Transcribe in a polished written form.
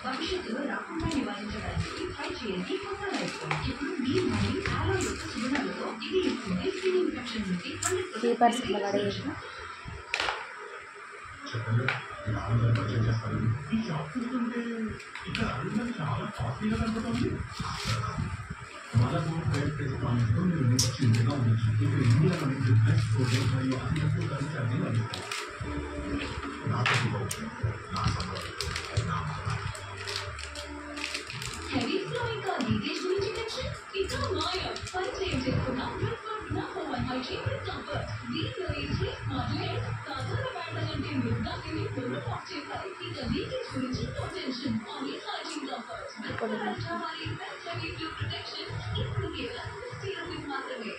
భవిష్యత్తులో రాకుండా నివారించడానికి ట్రై చేయండి కొత్త లైఫ్ ఇప్పుడు మీ బాడీ ఆలో యొక్క సుగుణాలతో ఇది ఇస్తుంది స్కిన్ ఇన్ఫెక్షన్ నుండి 100% చెప్పండి నాన్నగారు పరిచయం చేస్తారు ఈ షాప్ చూస్తుంటే ఇక్కడ అందరూ చాలా కాస్ట్లీగా కనపడుతుంది మనకు ప్రైవేట్ కాలేజ్లో మీరు నిశ్చింతగా ఉండొచ్చు ఇక్కడ ఇండియాలో బిజినెస్ హోటల్ మరియు అతి తక్కువ ఖర్చు అన్ని లభిస్తాయి నా తగ్గిపోవచ్చు నా సంపాదన నా హెవీ ఫ్లోయింగ్ కా లీకేజ్ గురించి టెన్షన్ ఇంకా మాయా పరిచయం చేసుకున్న ప్రిఫర్డ్ నంబర్ 1 హైజీన్ కంఫర్ట్ దీంట్లో ఈ స్విస్ మాడ్యులేట్ సాధారణ బ్యాండ్ అంటే నిర్దాక్షిణ్యం పూర్ణ పాక్ చేస్తాయి ఇంకా లీకేజ్ గురించి no tension only hygiene comfort with ultra high best heavy flow protection ఇప్పుడు కేవలం 60 రూపీస్ మాత్రమే